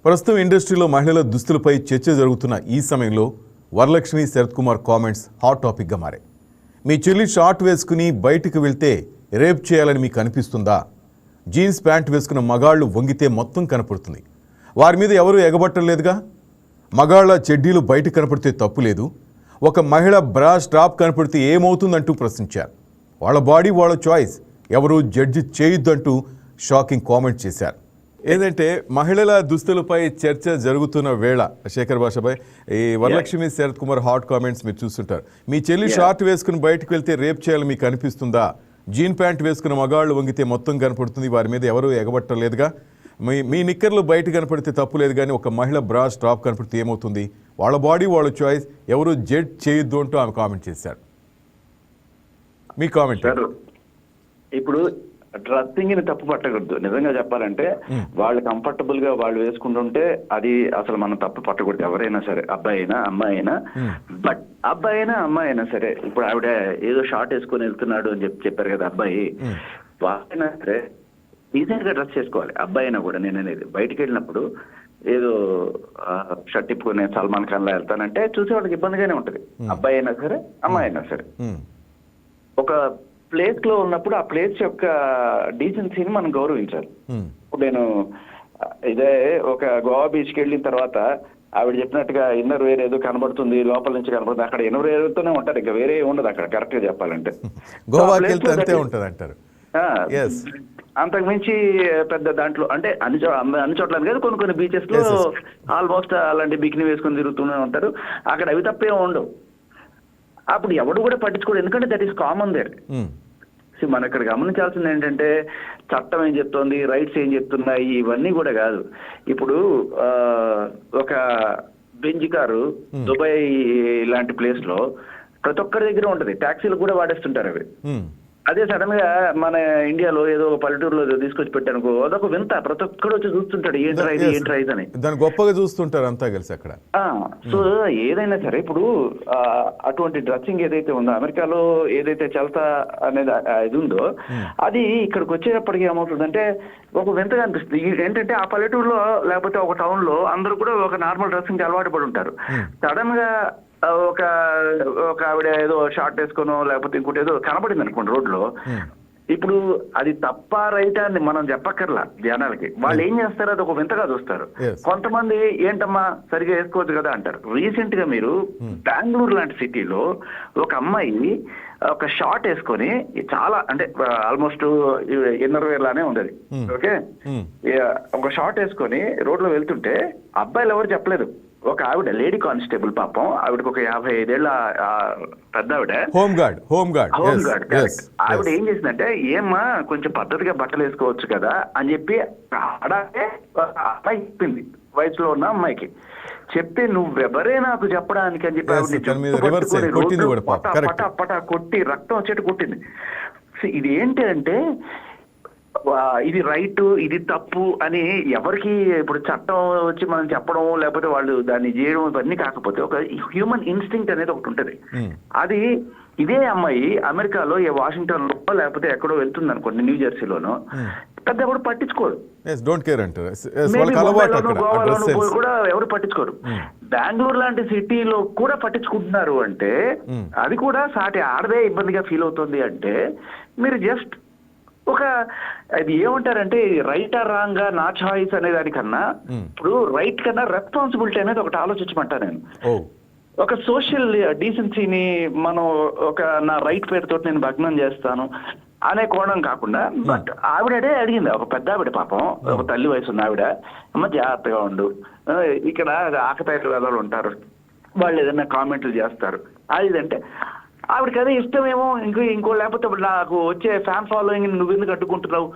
ప్రస్తుతం ఇండస్ట్రీలో మహిళల దుస్తులపై చర్చ జరుగుతున్న ఈ సమయంలో వరలక్ష్మి శరత్ కుమార్ కామెంట్స్ హాట్ టాపిక్గా మారాయి. మీ చెల్లి షార్ట్ వేసుకుని బయటికి వెళ్తే రేప్ చేయాలని మీకు అనిపిస్తుందా? జీన్స్ ప్యాంట్ వేసుకున్న మగాళ్ళు వంగితే మొత్తం కనపడుతుంది. వారి మీద ఎవరూ ఎగబట్టలేదుగా. మగాళ్ళ చెడ్డీలు బయట కనపడితే తప్పు లేదు. ఒక మహిళ బ్రా స్ట్రాప్ కనపడితే ఏమవుతుందంటూ ప్రశ్నించారు. వాళ్ళ బాడీ వాళ్ళ చాయిస్, ఎవరు జడ్జి చేయొద్దంటూ షాకింగ్ కామెంట్ చేశారు. ఏంటంటే మహిళల దుస్తులపై చర్చ జరుగుతున్న వేళ శేఖర్ భాషపై ఈ వరలక్ష్మి శరత్ కుమార్ హాట్ కామెంట్స్ మీరు చూస్తుంటారు. మీ చెల్లి షార్ట్ వేసుకుని బయటకు వెళ్తే రేప్ చేయాలని మీకు అనిపిస్తుందా? జీన్ ప్యాంట్ వేసుకున్న మగాళ్ళు వంగితే మొత్తం కనపడుతుంది. వారి మీద ఎవరూ ఎగబట్టలేదుగా. మీ నిక్కర్లు బయట కనపడితే తప్పు లేదు, కానీ ఒక మహిళ బ్రా స్ట్రాప్ కనపడితే ఏమవుతుంది? వాళ్ళ బాడీ వాళ్ళ చాయిస్, ఎవరు జడ్జ్ చేయొద్దు అంటూ ఆమె కామెంట్ చేశారు. మీ కామెంట్. ఇప్పుడు డ్రెస్సింగ్ ని తప్పు పట్టకూడదు. నిజంగా చెప్పాలంటే వాళ్ళు కంఫర్టబుల్ గా వాళ్ళు వేసుకుంటుంటే అది అసలు మనం తప్పు పట్టకూడదు. ఎవరైనా సరే, అబ్బాయి అయినా అమ్మాయి అయినా. బట్ అబ్బాయి అయినా అమ్మాయి అయినా సరే, ఇప్పుడు ఆవిడ ఏదో షార్ట్ వేసుకొని వెళ్తున్నాడు అని చెప్పారు కదా అబ్బాయి, వాళ్ళైనా సరే డీసెంట్ గా డ్రెస్ చేసుకోవాలి. అబ్బాయి అయినా కూడా నేను అనేది బయటికి వెళ్ళినప్పుడు ఏదో షర్ట్ ఇప్పుకొని సల్మాన్ ఖాన్ లా వెళ్తానంటే చూసే వాళ్ళకి ఇబ్బందిగానే ఉంటది. అబ్బాయి అయినా సరే అమ్మాయి అయినా సరే. ఒక ప్లేస్ లో ఉన్నప్పుడు ఆ ప్లేస్ యొక్క డీసెన్సీని మనం గౌరవించాలి. ఇప్పుడు నేను ఇదే ఒక గోవా బీచ్కి వెళ్ళిన తర్వాత ఆవిడ చెప్పినట్టుగా ఇన్నర్ వేర్ ఏదో కనబడుతుంది, లోపల నుంచి కనబడుతుంది. అక్కడ ఇన్నర్ వేర్తోనే ఉంటారు, ఇంకా వేరే ఉండదు అక్కడ. కరెక్ట్ గా చెప్పాలంటే అంతకు మించి పెద్ద దాంట్లో అంటే అన్ని చోట్ల కాదు, కొన్ని బీచెస్ లో ఆల్మోస్ట్ అలాంటి బికిని వేసుకొని తిరుగుతూనే ఉంటారు. అక్కడ అవి తప్పే ఉండవు. అప్పుడు ఎవడు కూడా పట్టించుకోడు, ఎందుకంటే దట్ ఈస్ కామన్ దేర్. మనం ఇక్కడ గమనించాల్సింది ఏంటంటే చట్టం ఏం చెప్తోంది, రైట్స్ ఏం చెప్తున్నాయి, ఇవన్నీ కూడా కాదు. ఇప్పుడు ఒక బెంజ్ కారు దుబాయ్ లాంటి ప్లేస్ లో ప్రతి ఒక్కరి దగ్గర ఉంటది, ట్యాక్సీలు కూడా వాడేస్తుంటారు అవి. అదే సడన్ గా మన ఇండియాలో ఏదో పల్లెటూరులో తీసుకొచ్చి పెట్టానుకో, అదొక వింత. ప్రతి ఒక్కడు వచ్చి చూస్తుంటాడు, ఏంటి రైతు అని. దాన్ని గొప్పగా చూస్తుంటారు అంతా కలిసి అక్కడ. సో ఏదైనా సరే ఇప్పుడు అటువంటి డ్రెస్సింగ్ ఏదైతే ఉందో, అమెరికాలో ఏదైతే చల్తా అనేది ఇది ఉందో, అది ఇక్కడికి వచ్చేటప్పటికి ఏమవుతుందంటే ఒక వింతగా అనిపిస్తుంది. ఏంటంటే ఆ పల్లెటూరులో లేకపోతే ఒక టౌన్ లో అందరూ కూడా ఒక నార్మల్ డ్రెస్సింగ్ అలవాటు పడి ఉంటారు. సడన్ గా ఒక ఆవిడ ఏదో షార్ట్ వేసుకోనో లేకపోతే ఇంకోటి ఏదో కనబడింది అనుకోండి రోడ్ లో, ఇప్పుడు అది తప్ప రైటా అని మనం చెప్పక్కర్లా జనాలకి. వాళ్ళు ఏం చేస్తారు, అది ఒక వింతగా చూస్తారు. కొంతమంది ఏంటమ్మా సరిగా వేసుకోవచ్చు కదా అంటారు. రీసెంట్ గా మీరు బెంగళూరు లాంటి సిటీలో ఒక అమ్మాయి ఒక షార్ట్ వేసుకొని, చాలా అంటే ఆల్మోస్ట్ ఇన్నర్ వేర్ లానే ఉంది, ఓకే, ఒక షార్ట్ వేసుకొని రోడ్ లో వెళ్తుంటే అబ్బాయిలు ఎవరు చెప్పలేదు. ఒక ఆవిడ లేడీ కానిస్టేబుల్, పాపం ఆవిడకి ఒక 55 ఏళ్ళ పెద్ద ఆవిడ, హోమ్ గార్డ్. ఆవిడ ఏం చేసిందంటే, ఏమ్మా కొంచెం పద్ధతిగా బట్టలు వేసుకోవచ్చు కదా అని చెప్పి అడాగే అమ్మాయి చెప్పింది, వయసులో ఉన్న అమ్మాయికి చెప్తే, నువ్వెవరే నాకు చెప్పడానికి అని చెప్పి పటా కొట్టి రక్తం వచ్చేట్టు కొట్టింది. ఇది ఏంటి అంటే ఇది రైట్, ఇది తప్పు అని ఎవరికి ఇప్పుడు చట్టం వచ్చి మనం చెప్పడం లేకపోతే వాళ్ళు దాన్ని చేయడం ఇవన్నీ కాకపోతే, ఒక హ్యూమన్ ఇన్స్టింక్ట్ అనేది ఒకటి ఉంటుంది. అది ఇదే అమ్మాయి అమెరికాలో ఏ వాషింగ్టన్ లో లేకపోతే ఎక్కడో వెళ్తుంది అనుకోండి, న్యూ జెర్సీలోనో, పెద్ద కూడా పట్టించుకోరు, కూడా ఎవరు పట్టించుకోరు. బెంగళూరు లాంటి సిటీలో కూడా పట్టించుకుంటున్నారు అంటే, అది కూడా సాటి ఆడదే ఇబ్బందిగా ఫీల్ అవుతుంది అంటే, మీరు జస్ట్ ఒక అది ఏమంటారంటే రైట్ ఆర్ రాంగ్ గా నా చాయిస్ అనే దానికన్నా, ఇప్పుడు రైట్ కన్నా రెస్పాన్సిబిలిటీ అనేది ఒకటి ఆలోచించమంటా నేను. ఒక సోషల్ డీసెన్సీని మనం నా రైట్ పేరుతో నేను భగ్నం చేస్తాను అనే కోణం కాకుండా, బట్ ఆవిడే అడిగింది, ఒక పెద్ద ఆవిడ పాపం, ఒక తల్లి వయసు ఉన్న ఆవిడ, అమ్మ జాగ్రత్తగా ఉండు, ఇక్కడ ఆకతాయిలు వెదలు ఉంటారు, వాళ్ళు ఏదైనా కామెంట్లు చేస్తారు, అదంటే ఆవిడకి అదే ఇష్టమేమో, ఇంకో లేకపోతే నాకు వచ్చే ఫ్యాన్ ఫాలోయింగ్ నువ్వెందుకు అడ్డుకుంటున్నావు,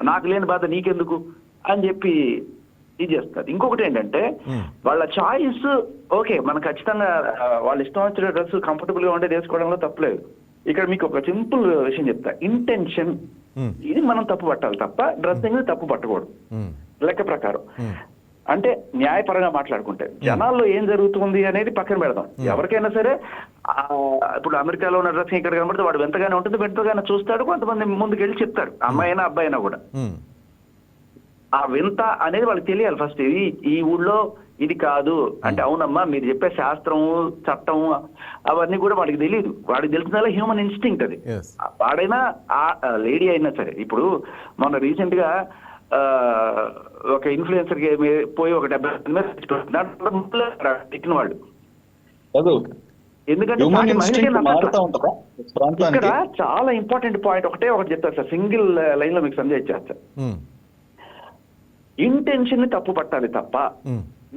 నాకు లేని బాధ నీకెందుకు అని చెప్పి ఇది చేస్తారు. ఇంకొకటి ఏంటంటే వాళ్ళ చాయిస్, ఓకే, మనం ఖచ్చితంగా వాళ్ళ ఇష్టం వచ్చిన డ్రెస్ కంఫర్టబుల్ గా ఉంటే వేసుకోవడంలో తప్పలేదు. ఇక్కడ మీకు ఒక సింపుల్ విషయం చెప్తా, ఇంటెన్షన్, ఇది మనం తప్పు పట్టాలి తప్ప డ్రెస్సింగ్ తప్పు పట్టకూడదు లెక్క ప్రకారం. అంటే న్యాయపరంగా మాట్లాడుకుంటే జనాల్లో ఏం జరుగుతుంది అనేది పక్కన పెడదాం. ఎవరికైనా సరే ఇప్పుడు అమెరికాలో ఉన్న డ్రెస్సింగ్ ఇక్కడ కనబడితే వాడు వింతగానే ఉంటుంది, వింతగానే చూస్తాడు, కొంతమంది ముందుకెళ్ళి చెప్తాడు, అమ్మాయి అయినా అబ్బాయి అయినా కూడా. ఆ వింత అనేది వాళ్ళకి తెలియాలి ఫస్ట్. ఇది ఈ ఊళ్ళో ఇది కాదు అంటే అవునమ్మా మీరు చెప్పే శాస్త్రము చట్టము అవన్నీ కూడా వాడికి తెలియదు. వాడికి తెలిసిన హ్యూమన్ ఇన్స్టింక్ట్ అది. Yes. వాడైనా ఆ లేడీ అయినా సరే. ఇప్పుడు మొన్న రీసెంట్ గా ఒక ఇన్ఫ్లుయెన్సర్ పోయి ఒక 70 మీద తిట్టిన వాళ్ళు. ఎందుకంటే ఇక్కడ చాలా ఇంపార్టెంట్ పాయింట్ ఒకటి చెప్తారు సార్, సింగిల్ లైన్ లో మీకు సంజయించారు సార్. ఇంటెన్షన్ ని తప్పు పట్టాలి తప్ప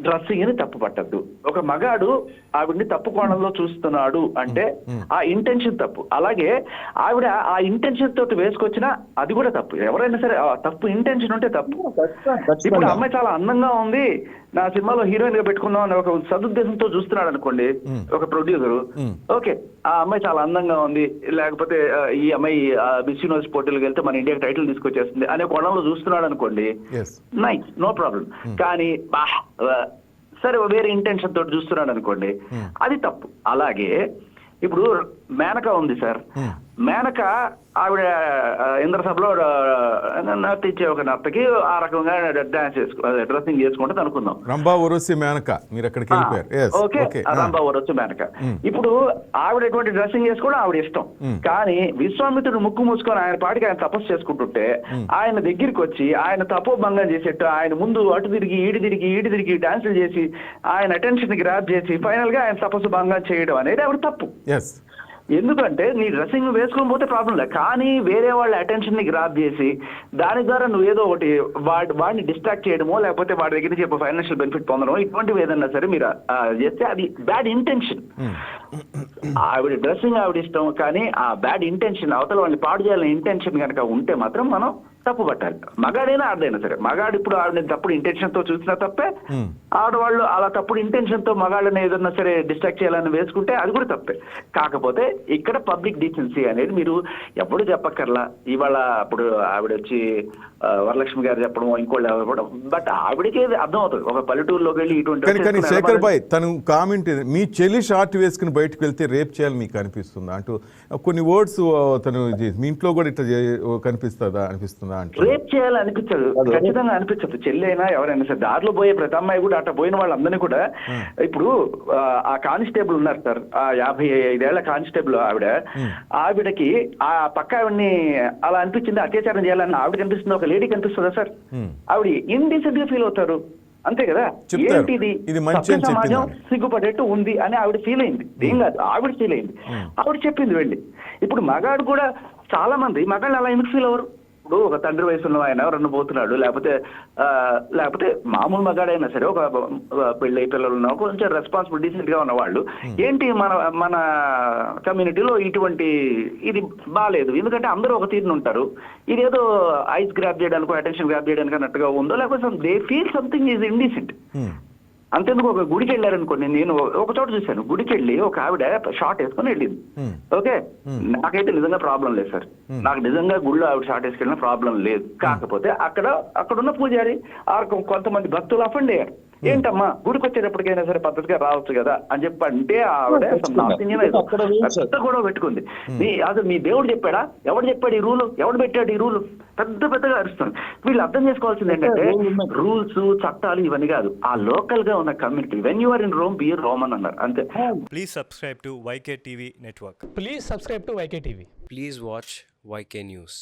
డ్రెస్సింగ్ ని తప్పు పట్టద్దు. ఒక మగాడు ఆవిడ్ని తప్పు కోణంలో చూస్తున్నాడు అంటే ఆ ఇంటెన్షన్ తప్పు. అలాగే ఆవిడ ఆ ఇంటెన్షన్ తోటి వేసుకొచ్చినా అది కూడా తప్పు. ఎవరైనా సరే తప్పు ఇంటెన్షన్ ఉంటే తప్పు. ఇప్పుడు అమ్మాయి చాలా అందంగా ఉంది, నా సినిమాలో హీరోయిన్ గా పెట్టుకుందాం అని ఒక సదుద్దేశంతో చూస్తున్నాడు అనుకోండి ఒక ప్రొడ్యూసర్, ఓకే ఆ అమ్మాయి చాలా అందంగా ఉంది, లేకపోతే ఈ అమ్మాయి మిస్ యూనివర్స్ పోటీలకు వెళ్తే మన ఇండియాకి టైటిల్ తీసుకొచ్చేస్తుంది అనే కోణంలో చూస్తున్నాడు అనుకోండి, నైస్, నో ప్రాబ్లం. కానీ సరే వేరే ఇంటెన్షన్ తోటి చూస్తున్నాడు అనుకోండి, అది తప్పు. అలాగే ఇప్పుడు మేనక ఉంది సార్, మేనక ఆవిడ ఇంద్రసభలో నర్తించే ఒక నర్తకి ఆ రకంగా డాన్స్ డ్రెస్సింగ్ చేసుకుంటే అనుకుందాం. రంభా ఊర్వశి మేనక మీరు అక్కడికి వెళ్ళిపోయారు. ఓకే, రంభా ఊర్వశి మేనక. ఇప్పుడు ఆవిడ ఎటువంటి డ్రెస్సింగ్ చేసుకోవడం ఆవిడ ఇష్టం. కానీ విశ్వామిత్రుడు ముక్కు మూసుకొని ఆయన పాటికి ఆయన తపస్సు చేసుకుంటుంటే ఆయన దగ్గరికి వచ్చి ఆయన తపోభంగం చేసేట్టు ఆయన ముందు అటు తిరిగి ఈడి తిరిగి డాన్సులు చేసి ఆయన అటెన్షన్ గ్రాప్ చేసి ఫైనల్ గా ఆయన తపస్సు భంగం చేయడం అనేది ఆవిడ తప్పు. ఎందుకంటే నీ డ్రెస్సింగ్ వేసుకొని పోతే ప్రాబ్లం లేదు, కానీ వేరే వాళ్ళ అటెన్షన్ ని గ్రాప్ చేసి దాని ద్వారా నువ్వు ఏదో ఒకటి వాడిని డిస్ట్రాక్ట్ చేయడమో లేకపోతే వాడి దగ్గర నుంచి ఫైనాన్షియల్ బెనిఫిట్ పొందడమో ఇటువంటివి ఏదన్నా సరే మీరు చేస్తే అది బ్యాడ్ ఇంటెన్షన్. ఆవిడ డ్రెస్సింగ్ ఆవిడ ఇష్టం, కానీ ఆ బ్యాడ్ ఇంటెన్షన్ అవతల వాళ్ళని పాడు చేయాలని ఇంటెన్షన్ కనుక ఉంటే మాత్రం మనం తప్పు పట్టాలి. మగాడైనా ఆడదైనా సరే. మగాడు ఇప్పుడు ఆవిడ తప్పుడు ఇంటెన్షన్ తో చూసినా తప్పే, ఆడవాళ్ళు అలా తప్పుడు ఇంటెన్షన్ తో మగాళ్ళని ఏదన్నా సరే డిస్ట్రాక్ట్ చేయాలని వేసుకుంటే అది కూడా తప్పే. కాకపోతే ఇక్కడ పబ్లిక్ డీసెన్సీ అనేది మీరు ఎప్పుడు చెప్పక్కర్లా. ఇవాళ అప్పుడు ఆవిడ వచ్చి వరలక్ష్మి గారు చెప్పడం ఇంకోళ్ళు చెప్పడం, బట్ ఆవిడకి అర్థం అవుతుంది ఒక పల్లెటూరులోకి వెళ్ళి ఇటువంటి. శేఖర్ భాయ్ తను కామెంట్, మీ చెల్లి షార్ట్ వేసుకుని బయటకు వెళ్తే రేప్ చేయాలి మీకు అనిపిస్తుందా అంటూ కొన్ని వర్డ్స్ తను మీ ఇంట్లో కూడా ఇట్లా కనిపిస్తుందా అనిపిస్తుందా అంటే? రేప్ చేయాలి అనిపించదు, ఖచ్చితంగా అనిపించదు. చెల్లి అయినా ఎవరైనా సరే దారిలో పోయే ప్రతి అమ్మాయి కూడా అట్లా పోయిన వాళ్ళందరినీ కూడా ఇప్పుడు ఆ కానిస్టేబుల్ ఉన్నారు సార్, ఆ 55 ఏళ్ల కానిస్టేబుల్ ఆవిడకి ఆ పక్క ఆవిడని అలా అనిపించింది అత్యాచారం చేయాలని ఆవిడ కనిపిస్తుంది, ఒక లేడీ కనిపిస్తుందా సార్? ఆవిడ ఇండీసెంట్ గా ఫీల్ అవుతారు అంతే కదా. ఏంటిది సమాజం సిగ్గుపడేట్టు ఉంది అని ఆవిడ ఫీల్ అయింది. ఏం కాదు, ఆవిడ ఫీల్ అయింది, ఆవిడ చెప్పింది వెళ్ళి. ఇప్పుడు మగాడు కూడా చాలా మంది మగాళ్ళు అలా ఎందుకు ఫీల్ అవ్వరు? ఇప్పుడు ఒక తండ్రి వయసులో ఆయన ఎవరన్నా పోతున్నాడు, లేకపోతే మామూలు మగాడైనా సరే ఒక పెళ్ళి పిల్లలు ఉన్న కొంచెం రెస్పాన్సిబుల్ డీసెంట్ గా ఉన్న వాళ్ళు ఏంటి మన కమ్యూనిటీలో ఇటువంటి ఇది బాగాలేదు, ఎందుకంటే అందరూ ఒక తీరును ఉంటారు, ఇదేదో ఐస్ గ్రాప్ చేయడానికి అటెన్షన్ గ్రాప్ చేయడానికి అన్నట్టుగా ఉందో, లేకపోతే they feel something is indecent. అంతేందుకు ఒక గుడికి వెళ్ళారనుకోండి, నేను ఒక చోట చూశాను, గుడికి వెళ్ళి ఒక ఆవిడ షార్ట్ వేసుకొని వెళ్ళింది. ఓకే, నాకైతే నిజంగా ప్రాబ్లం లేదు సార్, నాకు నిజంగా గుడిలో ఆవిడ షార్ట్ వేసుకెళ్ళిన ప్రాబ్లం లేదు. కాకపోతే అక్కడున్న పూజారి కొంతమంది భక్తులు అఫెండ్ అయ్యారు. ఏంటమ్మా గుడికి వచ్చేటప్పటికైనా సరే పద్ధతిగా రావచ్చు కదా అని చెప్పి అంటే ఆవిడ పెద్ద గొడవ పెట్టుకుంది. అసలు మీ దేవుడు చెప్పాడా, ఎవడు చెప్పాడు ఈ రూలు, ఎవడు పెట్టాడు ఈ రూలు, పెద్దగా అరుస్తుంది. వీళ్ళు అర్థం చేసుకోవాల్సింది ఏంటంటే రూల్స్ చట్టాలు ఇవన్నీ కాదు, ఆ లోకల్ గా ఉన్న community. When you are in Rome be Roman అన్నారు అంతే. Please subscribe to YK TV Network. Please subscribe to YK TV. Please watch YK News.